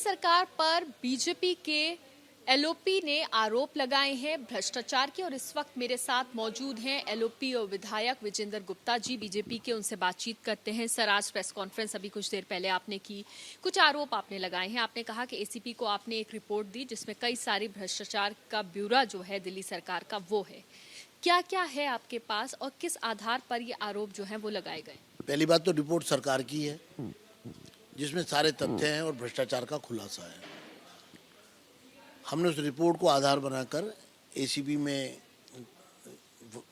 सरकार पर बीजेपी के एलओपी ने आरोप लगाए हैं भ्रष्टाचार के और इस वक्त मेरे साथ मौजूद हैं एलओपी और विधायक विजेंद्र गुप्ता जी बीजेपी के। उनसे बातचीत करते हैं। सर, आज प्रेस कॉन्फ्रेंस अभी कुछ देर पहले आपने की, कुछ आरोप आपने लगाए हैं। आपने कहा कि एसीपी को आपने एक रिपोर्ट दी जिसमें कई सारी भ्रष्टाचार का ब्यौरा जो है दिल्ली सरकार का वो है। क्या क्या है आपके पास और किस आधार पर ये आरोप जो है वो लगाए गए? पहली बात तो रिपोर्ट सरकार की है जिसमें सारे तथ्य हैं और भ्रष्टाचार का खुलासा है। हमने उस रिपोर्ट को आधार बनाकर एसीबी में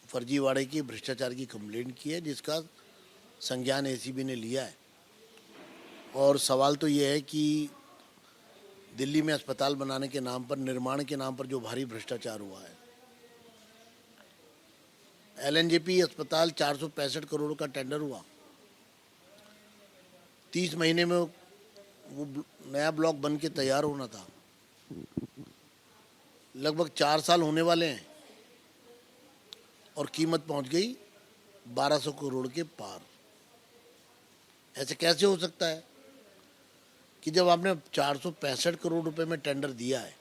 फर्जीवाड़े की भ्रष्टाचार की कंप्लेंट की है, जिसका संज्ञान एसीबी ने लिया है। और सवाल तो ये है कि दिल्ली में अस्पताल बनाने के नाम पर, निर्माण के नाम पर जो भारी भ्रष्टाचार हुआ है, एलएनजेपी अस्पताल 465 करोड़ का टेंडर हुआ, 30 महीने में वो नया ब्लॉक बन के तैयार होना था। लगभग 4 साल होने वाले हैं और कीमत पहुंच गई 1200 करोड़ के पार। ऐसे कैसे हो सकता है कि जब आपने 465 करोड़ रुपए में टेंडर दिया है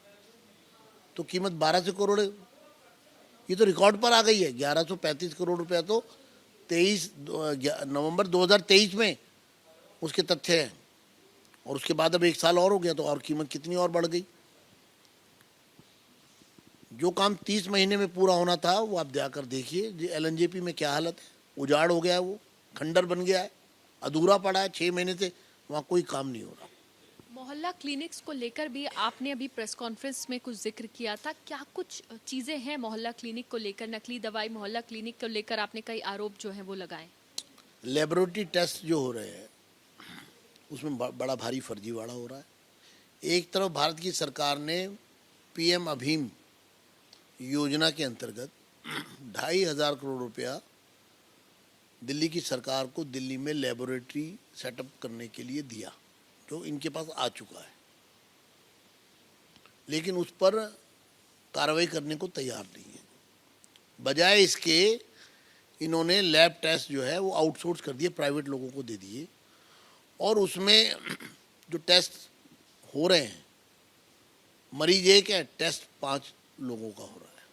तो कीमत 1200 करोड़ है? ये तो रिकॉर्ड पर आ गई है। 1135 करोड़ रुपया तो 23 नवंबर 2023 में उसके तथ्य हैं, और उसके बाद अब 1 साल और हो गया तो और कीमत कितनी और बढ़ गई। जो काम 30 महीने में पूरा होना था वो आप जाकर देखिए एलएनजेपी में क्या हालत है। उजाड़ हो गया है, वो खंडर बन गया है, अधूरा पड़ा है। 6 महीने से वहाँ कोई काम नहीं हो रहा। मोहल्ला क्लिनिक्स को लेकर भी आपने अभी प्रेस कॉन्फ्रेंस में कुछ जिक्र किया था। क्या कुछ चीजें हैं मोहल्ला क्लिनिक को लेकर? नकली दवाई मोहल्ला क्लिनिक को लेकर आपने कई आरोप जो है वो लगाए। लेबोरेटरी टेस्ट जो हो रहे हैं उसमें बड़ा भारी फर्जीवाड़ा हो रहा है। एक तरफ भारत की सरकार ने पीएम अभीम योजना के अंतर्गत 2500 करोड़ रुपया दिल्ली की सरकार को दिल्ली में लेबोरेटरी सेटअप करने के लिए दिया, जो इनके पास आ चुका है, लेकिन उस पर कार्रवाई करने को तैयार नहीं है। बजाय इसके इन्होंने लैब टेस्ट जो है वो आउटसोर्स कर दिए, प्राइवेट लोगों को दे दिए, और उसमें जो टेस्ट हो रहे हैं, मरीज एक है, टेस्ट 5 लोगों का हो रहा है।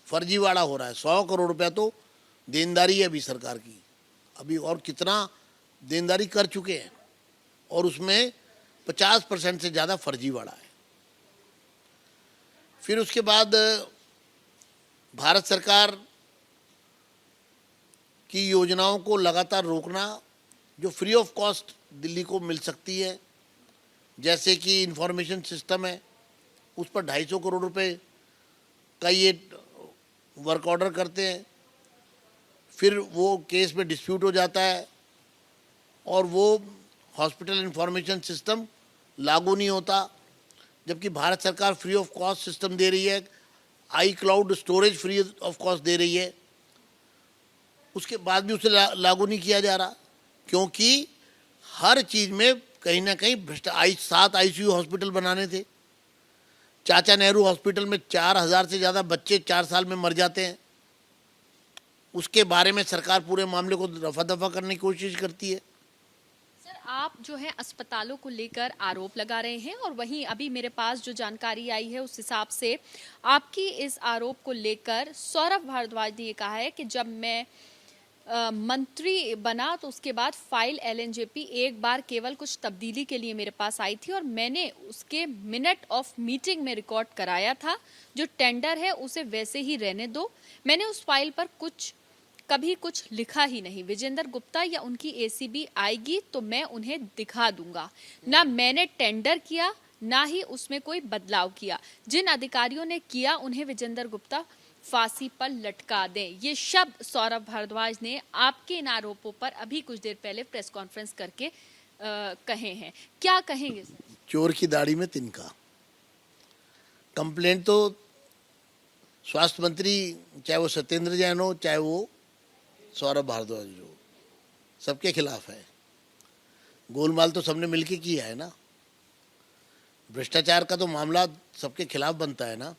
फर्जीवाड़ा हो रहा है। 100 करोड़ रुपया तो देनदारी है अभी सरकार की, अभी और कितना देनदारी कर चुके हैं, और उसमें 50% से ज़्यादा फर्जीवाड़ा है। फिर उसके बाद भारत सरकार की योजनाओं को लगातार रोकना, जो फ्री ऑफ कॉस्ट दिल्ली को मिल सकती है, जैसे कि इंफॉर्मेशन सिस्टम है, उस पर 250 करोड़ रुपए का ये वर्क ऑर्डर करते हैं। फिर वो केस में डिस्प्यूट हो जाता है और वो हॉस्पिटल इंफॉर्मेशन सिस्टम लागू नहीं होता, जबकि भारत सरकार फ्री ऑफ कॉस्ट सिस्टम दे रही है, iCloud storage free of cost दे रही है। उसके बाद भी उसे लागू नहीं किया जा रहा, क्योंकि हर चीज़ में कहीं ना कहीं 7 आईसीयू हॉस्पिटल बनाने थे। चाचा नेहरू हॉस्पिटल में 4000 से ज़्यादा बच्चे 4 साल में मर जाते हैं। उसके बारे में सरकार पूरे मामले को रफा दफा करने की कोशिश करती है। सर, आप जो है अस्पतालों को लेकर आरोप लगा रहे हैं और वहीं अभी मेरे पास जो जानकारी आई है उस हिसाब से आपकी इस आरोप को लेकर सौरभ भारद्वाज ने ये कहा है कि जब मैं मंत्री बना तो उसके बाद फाइल एलएनजेपी एक बार केवल कुछ तब्दीली के लिए मेरे पास आई थी और मैंने उसके मिनट ऑफ मीटिंग में रिकॉर्ड कराया था। जो टेंडर है उसे वैसे ही रहने दो, मैंने उस फाइल पर कभी कुछ लिखा ही नहीं। विजेंद्र गुप्ता या उनकी एसीबी आएगी तो मैं उन्हें दिखा दूंगा। ना मैंने टेंडर किया, ना ही उसमें कोई बदलाव किया। जिन अधिकारियों ने किया उन्हें विजेंद्र गुप्ता फांसी पर लटका दें। ये शब्द सौरभ भारद्वाज ने आपके इन आरोपों पर अभी कुछ देर पहले प्रेस कॉन्फ्रेंस करके कहे हैं। क्या कहेंगे सर? चोर की दाढ़ी में तिनका। कंप्लेंट तो स्वास्थ्य मंत्री, चाहे वो सत्येंद्र जैन हो, चाहे वो सौरभ भारद्वाज हो, सबके खिलाफ है। गोलमाल तो सबने मिलके किया है ना। भ्रष्टाचार का तो मामला सबके खिलाफ बनता है ना।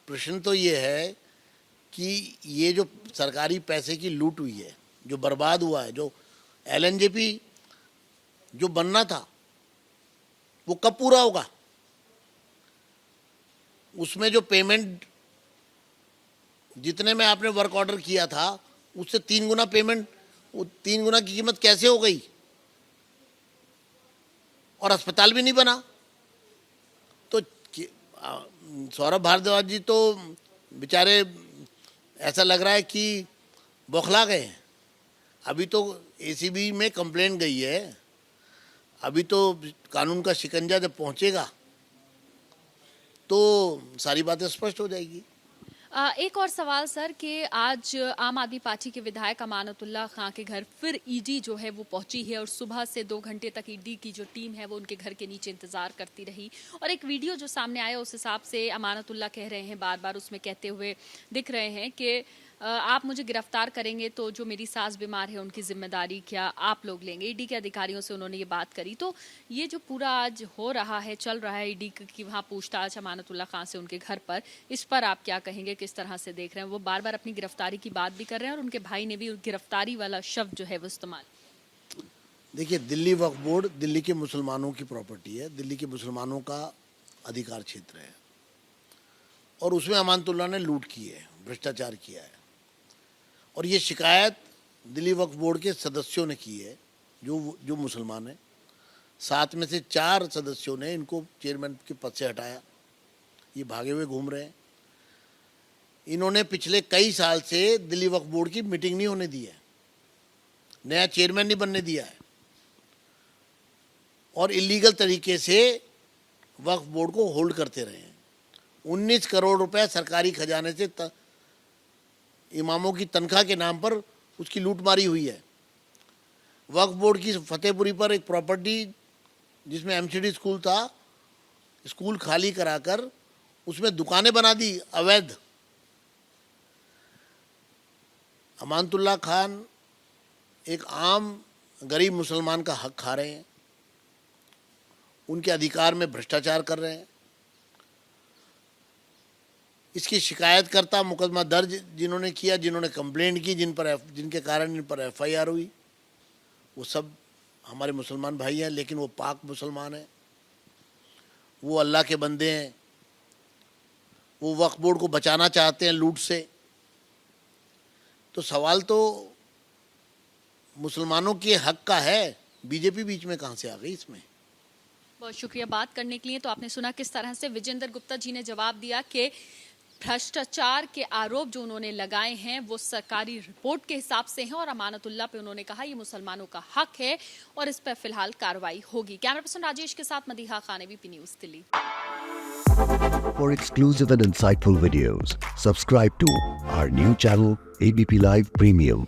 प्रश्न तो ये है कि ये जो सरकारी पैसे की लूट हुई है, जो बर्बाद हुआ है, जो एलएनजेपी जो बनना था वो कब पूरा होगा? उसमें जो पेमेंट जितने में आपने वर्क ऑर्डर किया था उससे 3 गुना पेमेंट, 3 गुना की कीमत कैसे हो गई? और अस्पताल भी नहीं बना। तो सौरभ भारद्वाज जी तो बेचारे ऐसा लग रहा है कि बौखला गए हैं। अभी तो एसीबी में कंप्लेंट गई है, अभी तो कानून का शिकंजा जब पहुंचेगा तो सारी बातें स्पष्ट हो जाएगी। एक और सवाल सर कि आज आम आदमी पार्टी के विधायक अमानतुल्लाह खां के घर फिर ईडी जो है वो पहुंची है और सुबह से 2 घंटे तक ईडी की जो टीम है वो उनके घर के नीचे इंतजार करती रही। और एक वीडियो जो सामने आया उस हिसाब से अमानतुल्लाह कह रहे हैं, बार बार उसमें कहते हुए दिख रहे हैं कि आप मुझे गिरफ्तार करेंगे तो जो मेरी सास बीमार है उनकी जिम्मेदारी क्या आप लोग लेंगे? ईडी के अधिकारियों से उन्होंने ये बात करी। तो ये जो पूरा आज हो रहा है, चल रहा है ईडी की वहाँ पूछताछ अमानतुल्लाह खां से उनके घर पर, इस पर आप क्या कहेंगे, किस तरह से देख रहे हैं? वो बार बार अपनी गिरफ्तारी की बात भी कर रहे हैं और उनके भाई ने भी गिरफ्तारी वाला शब्द जो है वो इस्तेमाल। देखिए, दिल्ली वक्फ बोर्ड दिल्ली के मुसलमानों की प्रॉपर्टी है, दिल्ली के मुसलमानों का अधिकार क्षेत्र है और उसमें अमानतुल्लाह ने लूट की है, भ्रष्टाचार किया है। और ये शिकायत दिल्ली वक्फ बोर्ड के सदस्यों ने की है जो मुसलमान हैं। 7 में से 4 सदस्यों ने इनको चेयरमैन के पद से हटाया। ये भागे हुए घूम रहे हैं। इन्होंने पिछले कई साल से दिल्ली वक्फ बोर्ड की मीटिंग नहीं होने दी है, नया चेयरमैन नहीं बनने दिया है और इलीगल तरीके से वक्फ बोर्ड को होल्ड करते रहे हैं। 19 करोड़ रुपए सरकारी खजाने से इमामों की तनख्वाह के नाम पर उसकी लूटमारी हुई है। वक्फ बोर्ड की फतेहपुरी पर एक प्रॉपर्टी जिसमें एमसीडी स्कूल था, स्कूल खाली कराकर उसमें दुकानें बना दी अवैध। अमानतुल्लाह खान एक आम गरीब मुसलमान का हक खा रहे हैं, उनके अधिकार में भ्रष्टाचार कर रहे हैं। इसकी शिकायतकर्ता मुकदमा दर्ज जिन्होंने किया, जिन्होंने कंप्लेंट की, जिनके कारण इन पर एफआईआर हुई, वो सब हमारे मुसलमान भाई हैं, लेकिन वो पाक मुसलमान हैं, वो अल्लाह के बंदे हैं, वो वक्फ बोर्ड को बचाना चाहते हैं लूट से। तो सवाल तो मुसलमानों के हक का है, बीजेपी बीच में कहाँ से आ गई इसमें? बहुत शुक्रिया बात करने के लिए। तो आपने सुना किस तरह से विजेंद्र गुप्ता जी ने जवाब दिया कि भ्रष्टाचार के आरोप जो उन्होंने लगाए हैं वो सरकारी रिपोर्ट के हिसाब से हैं और अमानतुल्लाह पे उन्होंने कहा ये मुसलमानों का हक है और इस पर फिलहाल कार्रवाई होगी। कैमरा पर्सन राजेश के साथ Madiha Khan, ABP news Delhi. For exclusive and insightful videos, subscribe to our new channel ABP Live Premium.